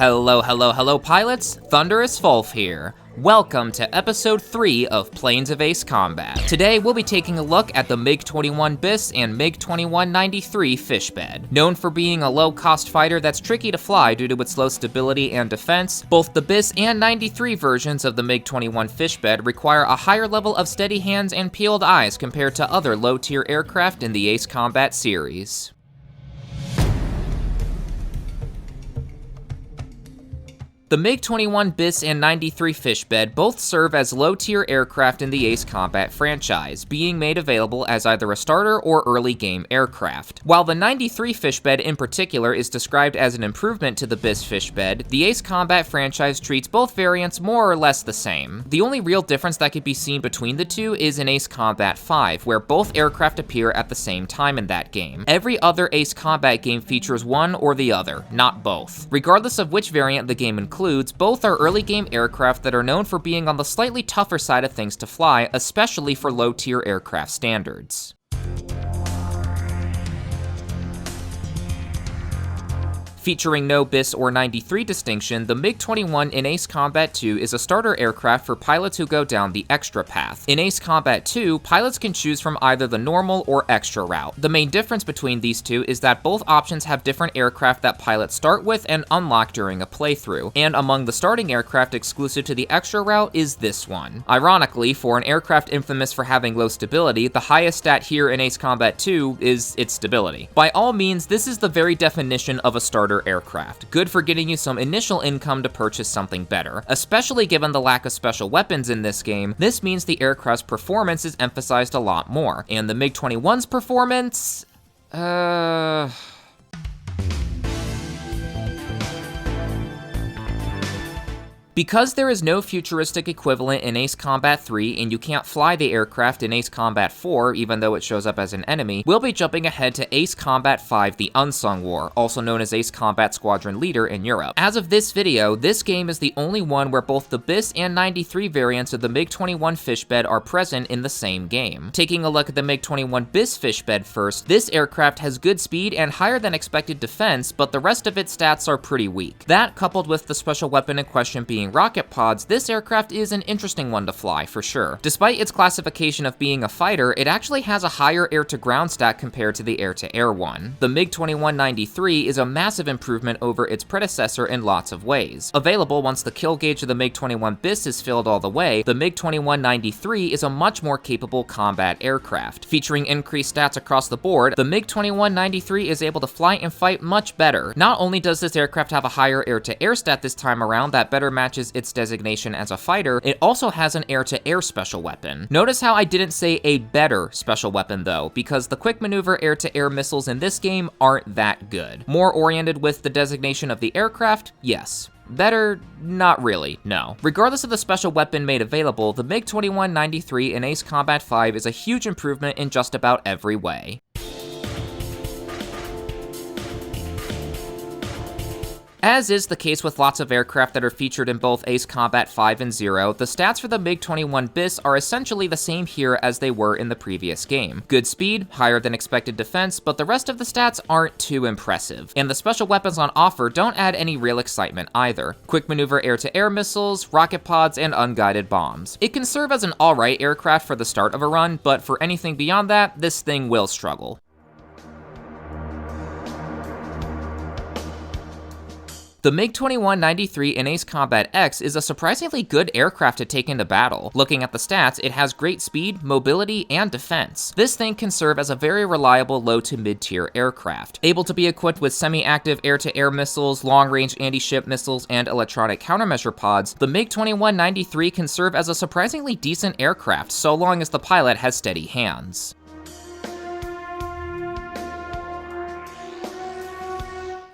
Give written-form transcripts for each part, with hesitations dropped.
Hello pilots, Thunderous Wolf here. Welcome to episode 3 of Planes of Ace Combat. Today we'll be taking a look at the MiG-21bis and MiG-21-93 Fishbed. Known for being a low-cost fighter that's tricky to fly due to its low stability and defense, both the bis and 93 versions of the MiG-21 Fishbed require a higher level of steady hands and peeled eyes compared to other low-tier aircraft in the Ace Combat series. The MiG-21bis and 93 Fishbed both serve as low-tier aircraft in the Ace Combat franchise, being made available as either a starter or early game aircraft. While the 93 Fishbed in particular is described as an improvement to the bis Fishbed, the Ace Combat franchise treats both variants more or less the same. The only real difference that could be seen between the two is in Ace Combat 5, where both aircraft appear at the same time in that game. Every other Ace Combat game features one or the other, not both. Regardless of which variant the game includes, both are early game aircraft that are known for being on the slightly tougher side of things to fly, especially for low-tier aircraft standards. Featuring no bis or 93 distinction, the MiG-21 in Ace Combat 2 is a starter aircraft for pilots who go down the extra path. In Ace Combat 2, pilots can choose from either the normal or extra route. The main difference between these two is that both options have different aircraft that pilots start with and unlock during a playthrough, and among the starting aircraft exclusive to the extra route is this one. Ironically, for an aircraft infamous for having low stability, the highest stat here in Ace Combat 2 is its stability. By all means, this is the very definition of a starter aircraft, good for getting you some initial income to purchase something better. Especially given the lack of special weapons in this game, this means the aircraft's performance is emphasized a lot more, and the MiG-21's performance, Because there is no futuristic equivalent in Ace Combat 3 and you can't fly the aircraft in Ace Combat 4 even though it shows up as an enemy, we'll be jumping ahead to Ace Combat 5 The Unsung War, also known as Ace Combat Squadron Leader in Europe. As of this video, this game is the only one where both the bis and 93 variants of the MiG-21 Fishbed are present in the same game. Taking a look at the MiG-21bis Fishbed first, this aircraft has good speed and higher than expected defense, but the rest of its stats are pretty weak. That, coupled with the special weapon in question being rocket pods, this aircraft is an interesting one to fly for sure. Despite its classification of being a fighter, it actually has a higher air-to-ground stat compared to the air-to-air one. The MiG-21-93 is a massive improvement over its predecessor in lots of ways. Available once the kill gauge of the MiG-21bis is filled all the way, the MiG-21-93 is a much more capable combat aircraft. Featuring increased stats across the board, the MiG-21-93 is able to fly and fight much better. Not only does this aircraft have a higher air-to-air stat this time around that better matches its designation as a fighter, it also has an air-to-air special weapon. Notice how I didn't say a better special weapon though, because the quick maneuver air-to-air missiles in this game aren't that good. More oriented with the designation of the aircraft? Yes. Better? Not really, no. Regardless of the special weapon made available, the MiG-21-93 in Ace Combat 5 is a huge improvement in just about every way. As is the case with lots of aircraft that are featured in both Ace Combat 5 and 0, the stats for the MiG-21bis are essentially the same here as they were in the previous game. Good speed, higher than expected defense, but the rest of the stats aren't too impressive. And the special weapons on offer don't add any real excitement either. Quick maneuver air-to-air missiles, rocket pods, and unguided bombs. It can serve as an alright aircraft for the start of a run, but for anything beyond that, this thing will struggle. The MiG-21-93 in Ace Combat X is a surprisingly good aircraft to take into battle. Looking at the stats, it has great speed, mobility, and defense. This thing can serve as a very reliable low to mid-tier aircraft. Able to be equipped with semi-active air-to-air missiles, long-range anti-ship missiles, and electronic countermeasure pods, the MiG-21-93 can serve as a surprisingly decent aircraft so long as the pilot has steady hands.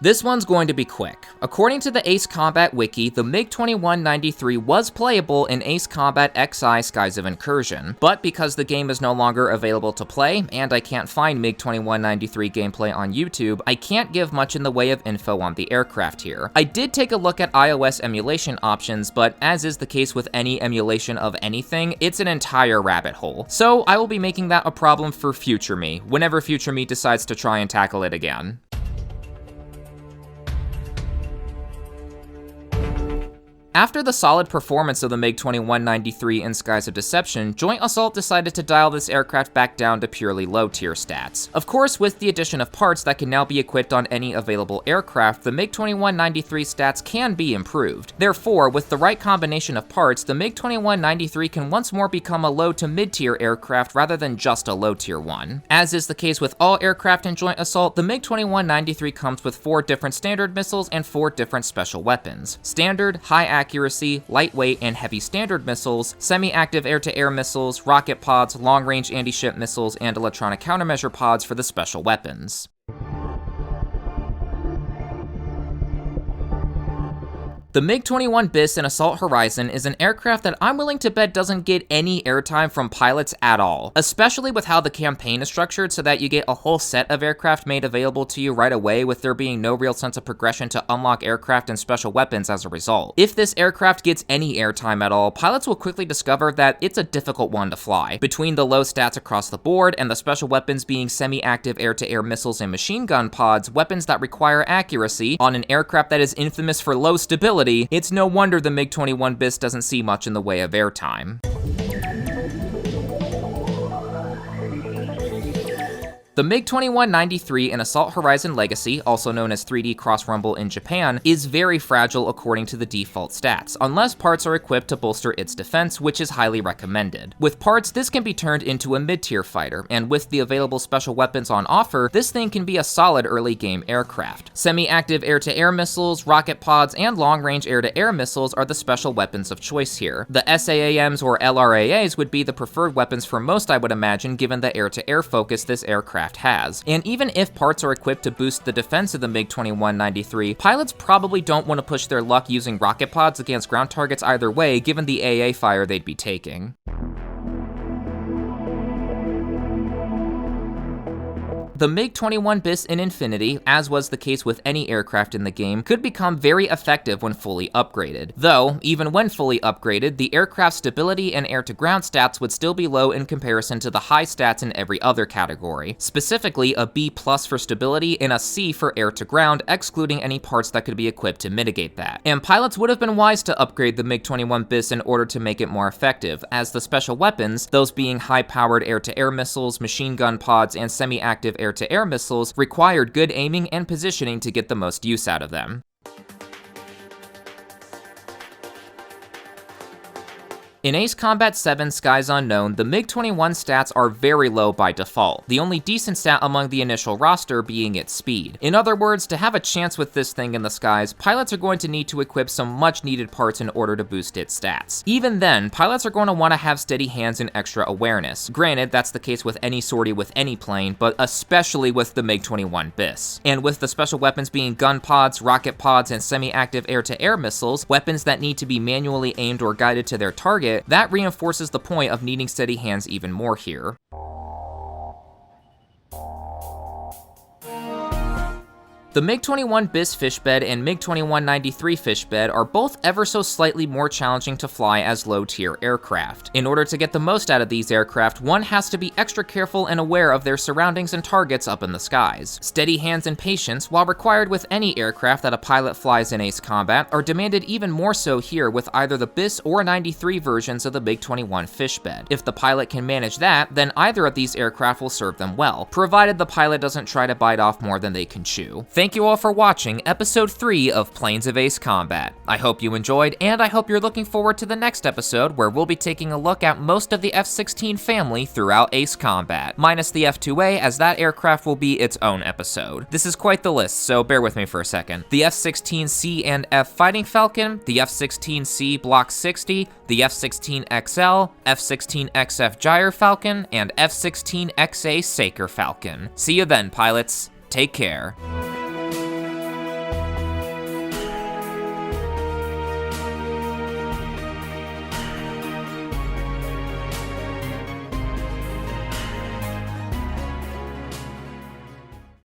This one's going to be quick. According to the Ace Combat Wiki, the MiG-21-93 was playable in Ace Combat XI Skies of Incursion, but because the game is no longer available to play, and I can't find MiG-21-93 gameplay on YouTube, I can't give much in the way of info on the aircraft here. I did take a look at iOS emulation options, but as is the case with any emulation of anything, it's an entire rabbit hole. So I will be making that a problem for future me, whenever future me decides to try and tackle it again. After the solid performance of the MiG-21-93 in Skies of Deception, Joint Assault decided to dial this aircraft back down to purely low-tier stats. Of course, with the addition of parts that can now be equipped on any available aircraft, the MiG-21-93 stats can be improved. Therefore, with the right combination of parts, the MiG-21-93 can once more become a low to mid-tier aircraft rather than just a low-tier one. As is the case with all aircraft in Joint Assault, the MiG-21-93 comes with 4 different standard missiles and 4 different special weapons. Standard, high accuracy, lightweight, and heavy standard missiles, semi-active air-to-air missiles, rocket pods, long-range anti-ship missiles, and electronic countermeasure pods for the special weapons. The MiG-21bis in Assault Horizon is an aircraft that I'm willing to bet doesn't get any airtime from pilots at all, especially with how the campaign is structured so that you get a whole set of aircraft made available to you right away with there being no real sense of progression to unlock aircraft and special weapons as a result. If this aircraft gets any airtime at all, pilots will quickly discover that it's a difficult one to fly. Between the low stats across the board and the special weapons being semi-active air-to-air missiles and machine gun pods, weapons that require accuracy, on an aircraft that is infamous for low stability, it's no wonder the MiG-21bis doesn't see much in the way of airtime. The MiG-21-93 in Assault Horizon Legacy, also known as 3D Cross Rumble in Japan, is very fragile according to the default stats, unless parts are equipped to bolster its defense, which is highly recommended. With parts, this can be turned into a mid-tier fighter, and with the available special weapons on offer, this thing can be a solid early game aircraft. Semi-active air-to-air missiles, rocket pods, and long-range air-to-air missiles are the special weapons of choice here. The SAAMs or LRAAs would be the preferred weapons for most, I would imagine, given the air-to-air focus this aircraft has. And even if parts are equipped to boost the defense of the MiG-21-93, pilots probably don't want to push their luck using rocket pods against ground targets either way, given the AA fire they'd be taking. The MiG-21bis in Infinity, as was the case with any aircraft in the game, could become very effective when fully upgraded. Though, even when fully upgraded, the aircraft's stability and air-to-ground stats would still be low in comparison to the high stats in every other category. Specifically, a B+ for stability and a C for air-to-ground, excluding any parts that could be equipped to mitigate that. And pilots would have been wise to upgrade the MiG-21bis in order to make it more effective, as the special weapons, those being high-powered air-to-air missiles, machine gun pods, and semi-active air-to-air missiles, required good aiming and positioning to get the most use out of them. In Ace Combat 7 Skies Unknown, the MiG-21 stats are very low by default, the only decent stat among the initial roster being its speed. In other words, to have a chance with this thing in the skies, pilots are going to need to equip some much needed parts in order to boost its stats. Even then, pilots are going to want to have steady hands and extra awareness. Granted, that's the case with any sortie with any plane, but especially with the MiG-21bis. And with the special weapons being gun pods, rocket pods, and semi-active air-to-air missiles, weapons that need to be manually aimed or guided to their target, that reinforces the point of needing steady hands even more here. The MiG-21bis Fishbed and MiG-21-93 Fishbed are both ever so slightly more challenging to fly as low-tier aircraft. In order to get the most out of these aircraft, one has to be extra careful and aware of their surroundings and targets up in the skies. Steady hands and patience, while required with any aircraft that a pilot flies in Ace Combat, are demanded even more so here with either the bis or 93 versions of the MiG-21 Fishbed. If the pilot can manage that, then either of these aircraft will serve them well, provided the pilot doesn't try to bite off more than they can chew. Thank you all for watching episode 3 of Planes of Ace Combat. I hope you enjoyed, and I hope you're looking forward to the next episode where we'll be taking a look at most of the F-16 family throughout Ace Combat, minus the F-2A, as that aircraft will be its own episode. This is quite the list, so bear with me for a second. The F-16C and F Fighting Falcon, the F-16C Block 60, the F-16XL, F-16XF Gyre Falcon, and F-16XA Saker Falcon. See you then, pilots. Take care.